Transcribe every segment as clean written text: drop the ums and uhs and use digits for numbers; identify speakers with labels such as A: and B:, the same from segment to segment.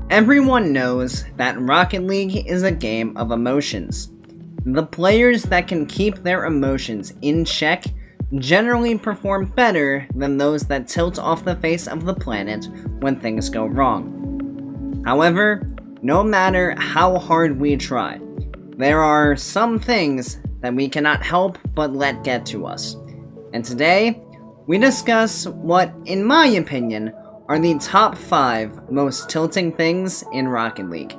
A: Everyone knows that Rocket League is a game of emotions. The players that can keep their emotions in check generally perform better than those that tilt off the face of the planet when things go wrong. However, no matter how hard we try, there are some things that we cannot help but let get to us. And today, we discuss what, in my opinion, are the top 5 most tilting things in Rocket League.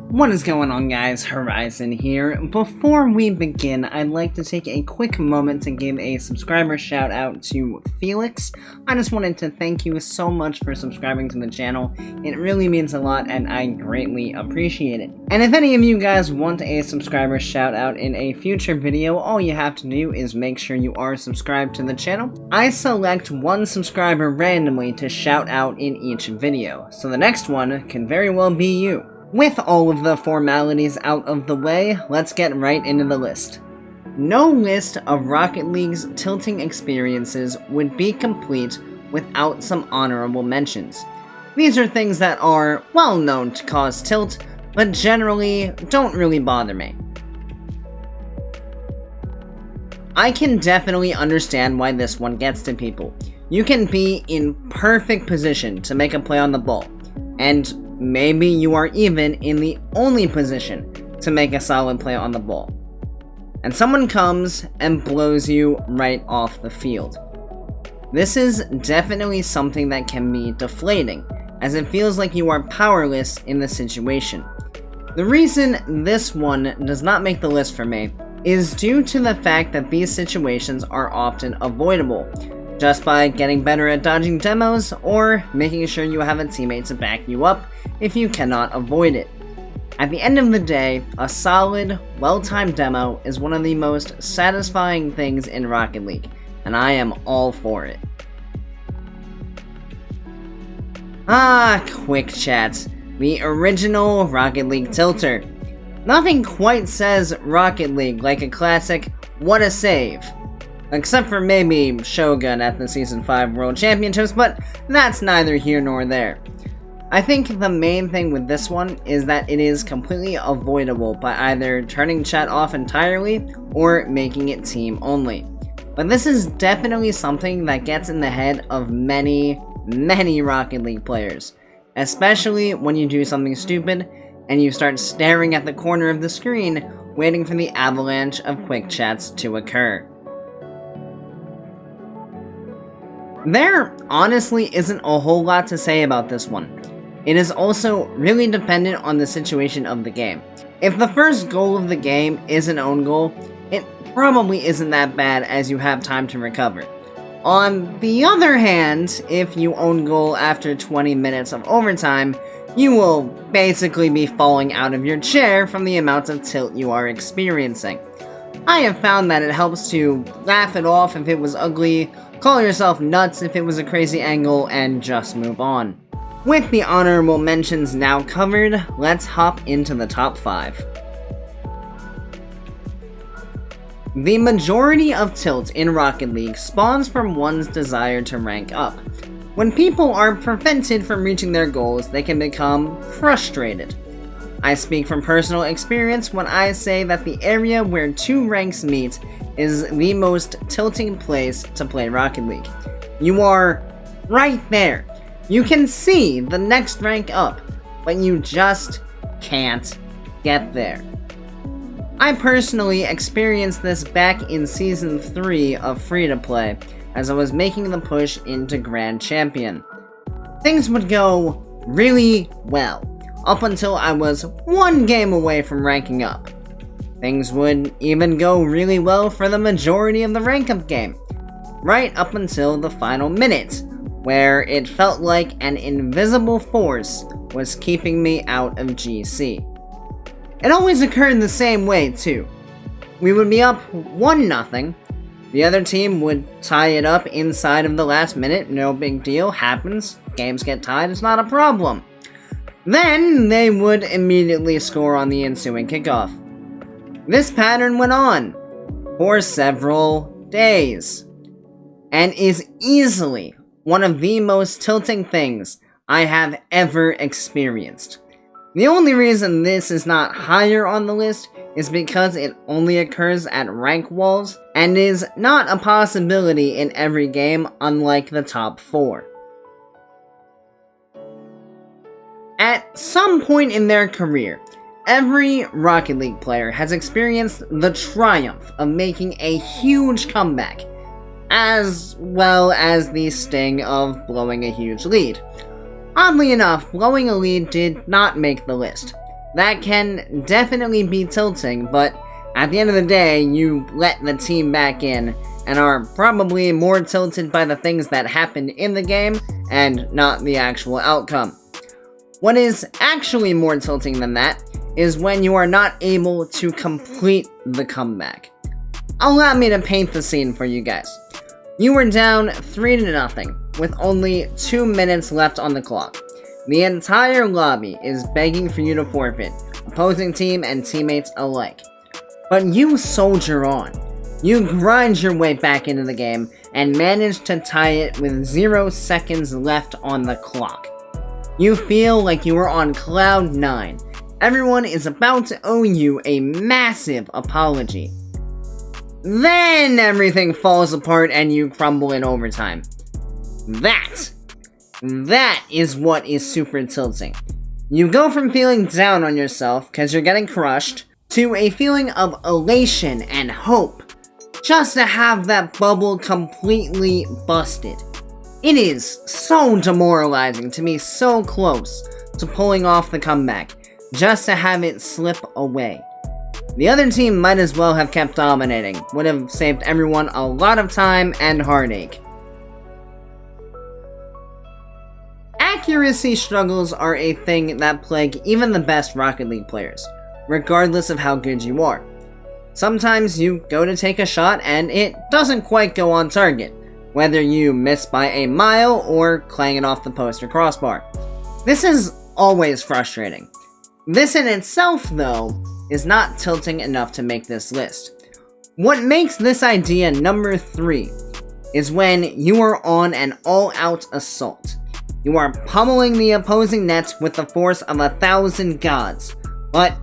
A: What is going on, guys? Horizon here. Before we begin, I'd like to take a quick moment to give a subscriber shout out to Felix. I just wanted to thank you so much for subscribing to the channel. It really means a lot and I greatly appreciate it. And if any of you guys want a subscriber shout out in a future video, all you have to do is make sure you are subscribed to the channel. I select one subscriber randomly to shout out in each video, so the next one can very well be you. With all of the formalities out of the way, let's get right into the list. No list of Rocket League's tilting experiences would be complete without some honorable mentions. These are things that are well known to cause tilt, but generally don't really bother me. I can definitely understand why this one gets to people. You can be in perfect position to make a play on the ball, and maybe you are even in the only position to make a solid play on the ball, and someone comes and blows you right off the field. This is definitely something that can be deflating, as it feels like you are powerless in the situation. The reason this one does not make the list for me is due to the fact that these situations are often avoidable, just by getting better at dodging demos or making sure you have a teammate to back you up if you cannot avoid it. At the end of the day, a solid, well-timed demo is one of the most satisfying things in Rocket League, and I am all for it. Quick Chat, the original Rocket League tilter. Nothing quite says Rocket League like a classic "what a save." Except for maybe Shogun at the Season 5 World Championships, but that's neither here nor there. I think the main thing with this one is that it is completely avoidable by either turning chat off entirely or making it team only. But this is definitely something that gets in the head of many Rocket League players, especially when you do something stupid and you start staring at the corner of the screen waiting for the avalanche of quick chats to occur. There honestly isn't a whole lot to say about this one. It is also really dependent on the situation of the game. If the first goal of the game is an own goal, it probably isn't that bad as you have time to recover. On the other hand, if you own goal after 20 minutes of overtime, you will basically be falling out of your chair from the amount of tilt you are experiencing. I have found that it helps to laugh it off if it was ugly, call yourself nuts if it was a crazy angle, and just move on. With the honorable mentions now covered, let's hop into the top 5. The majority of tilt in Rocket League spawns from one's desire to rank up. When people are prevented from reaching their goals, they can become frustrated. I speak from personal experience when I say that the area where 2 ranks meet is the most tilting place to play Rocket League. You are right there. You can see the next rank up, but you just can't get there. I personally experienced this back in Season 3 of Free-to-Play, as I was making the push into Grand Champion. Things would go really well, up until I was 1 game away from ranking up. Things would even go really well for the majority of the rank-up game, right up until the final minute, where it felt like an invisible force was keeping me out of GC. It always occurred the same way too. We would be up 1-0, the other team would tie it up inside of the last minute, no big deal, happens, games get tied, it's not a problem. Then they would immediately score on the ensuing kickoff. This pattern went on. for several days, and is easily one of the most tilting things I have ever experienced. The only reason this is not higher on the list is because it only occurs at rank walls and is not a possibility in every game, unlike the top 4. At some point in their career, every Rocket League player has experienced the triumph of making a huge comeback, as well as the sting of blowing a huge lead. Oddly enough, blowing a lead did not make the list. That can definitely be tilting, but at the end of the day, you let the team back in, and are probably more tilted by the things that happened in the game, and not the actual outcome. What is actually more tilting than that is when you are not able to complete the comeback. Allow me to paint the scene for you guys. You were down 3-0, with only 2 minutes left on the clock. The entire lobby is begging for you to forfeit, opposing team and teammates alike. But you soldier on. You grind your way back into the game, and manage to tie it with 0 seconds left on the clock. You feel like you are on cloud 9. Everyone is about to owe you a massive apology. Then everything falls apart and you crumble in overtime. That is what is super tilting. You go from feeling down on yourself because you're getting crushed, to a feeling of elation and hope, just to have that bubble completely busted. It is so demoralizing to be so close to pulling off the comeback, just to have it slip away. The other team might as well have kept dominating, would have saved everyone a lot of time and heartache. Accuracy struggles are a thing that plague even the best Rocket League players, regardless of how good you are. Sometimes you go to take a shot and it doesn't quite go on target, whether you miss by a mile or clang it off the post or crossbar. This is always frustrating. This in itself, though, is not tilting enough to make this list. What makes this idea number 3 is when you are on an all-out assault. You are pummeling the opposing net with the force of 1,000 gods, but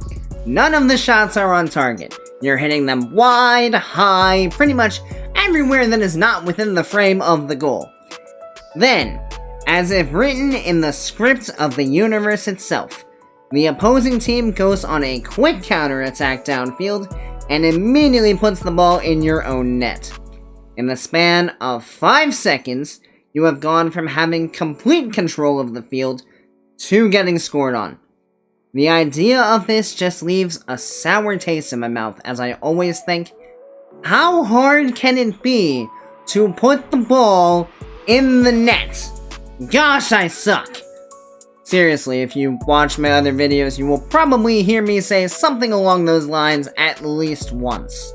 A: none of the shots are on target. You're hitting them wide, high, pretty much everywhere that is not within the frame of the goal. Then, as if written in the script of the universe itself, the opposing team goes on a quick counterattack downfield and immediately puts the ball in your own net. In the span of 5 seconds, you have gone from having complete control of the field to getting scored on. The idea of this just leaves a sour taste in my mouth, as I always think, how hard can it be to put the ball in the net? Gosh, I suck! Seriously, if you watch my other videos, you will probably hear me say something along those lines at least once.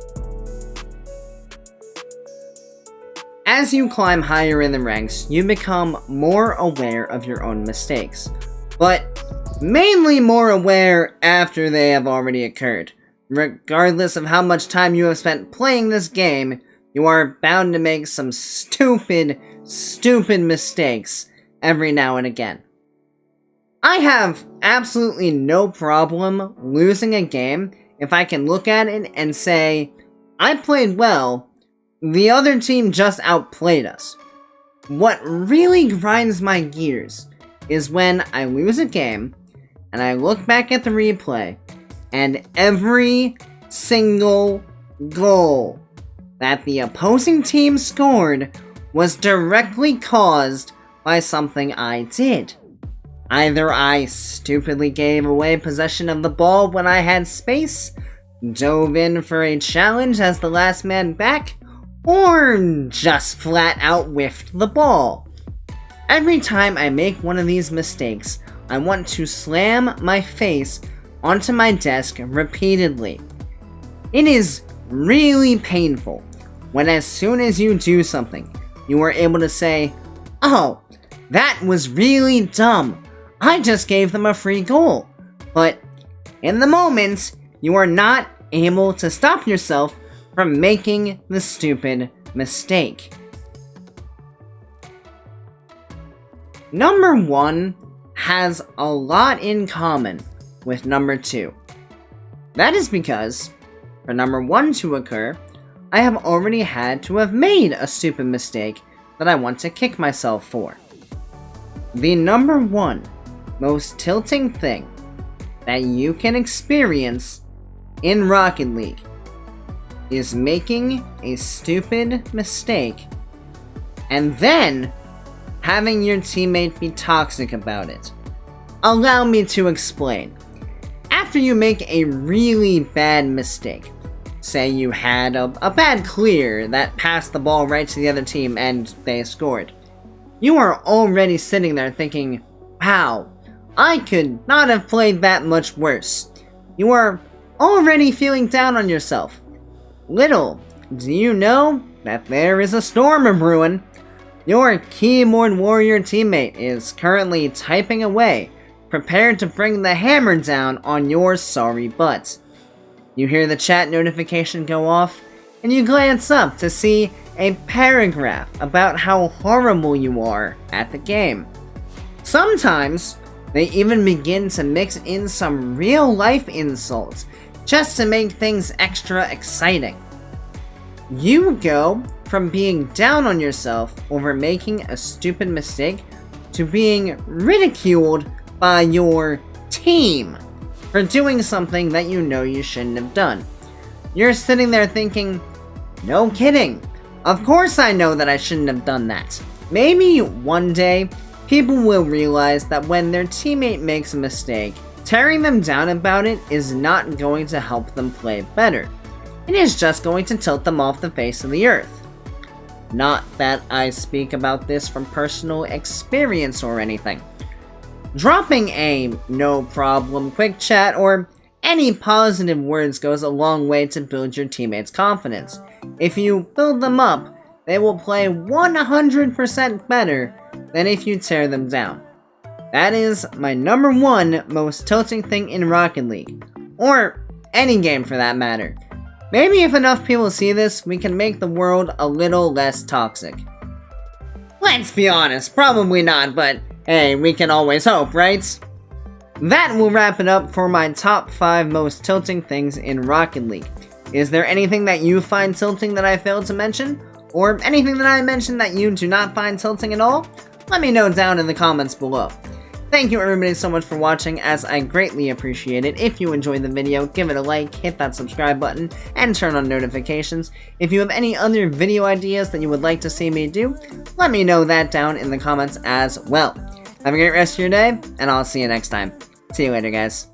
A: As you climb higher in the ranks, you become more aware of your own mistakes, but mainly more aware after they have already occurred. Regardless of how much time you have spent playing this game, you are bound to make some stupid mistakes every now and again. I have absolutely no problem losing a game if I can look at it and say, I played well, the other team just outplayed us. What really grinds my gears is when I lose a game, and I look back at the replay, and every single goal that the opposing team scored was directly caused by something I did. Either I stupidly gave away possession of the ball when I had space, dove in for a challenge as the last man back, or just flat out whiffed the ball. Every time I make one of these mistakes, I want to slam my face onto my desk repeatedly. It is really painful when as soon as you do something, you are able to say, oh, that was really dumb. I just gave them a free goal. But in the moment, you are not able to stop yourself from making the stupid mistake. Number 1 has a lot in common with number 2. That is because, for number 1 to occur, I have already had to have made a stupid mistake that I want to kick myself for. The number 1 most tilting thing that you can experience in Rocket League is making a stupid mistake and then having your teammate be toxic about it. Allow me to explain. After you make a really bad mistake, say you had a bad clear that passed the ball right to the other team and they scored, you are already sitting there thinking, wow, I could not have played that much worse. You are already feeling down on yourself. Little do you know that there is a storm of ruin. Your keyboard warrior teammate is currently typing away, prepared to bring the hammer down on your sorry butt. You hear the chat notification go off, and you glance up to see a paragraph about how horrible you are at the game. Sometimes, they even begin to mix in some real-life insults, just to make things extra exciting. You go from being down on yourself over making a stupid mistake to being ridiculed by your team for doing something that you know you shouldn't have done. You're sitting there thinking, no kidding, of course I know that I shouldn't have done that. Maybe one day, people will realize that when their teammate makes a mistake, tearing them down about it is not going to help them play better. It is just going to tilt them off the face of the earth. Not that I speak about this from personal experience or anything. Dropping a no problem quick chat or any positive words goes a long way to build your teammates' confidence. If you build them up, they will play 100% better than if you tear them down. That is my number 1 most tilting thing in Rocket League. Or any game for that matter. Maybe if enough people see this, we can make the world a little less toxic. Let's be honest, probably not, but hey, we can always hope, right? That will wrap it up for my top 5 most tilting things in Rocket League. Is there anything that you find tilting that I failed to mention? Or anything that I mentioned that you do not find tilting at all? Let me know down in the comments below. Thank you everybody so much for watching, as I greatly appreciate it. If you enjoyed the video, give it a like, hit that subscribe button, and turn on notifications. If you have any other video ideas that you would like to see me do, let me know that down in the comments as well. Have a great rest of your day, and I'll see you next time. See you later, guys.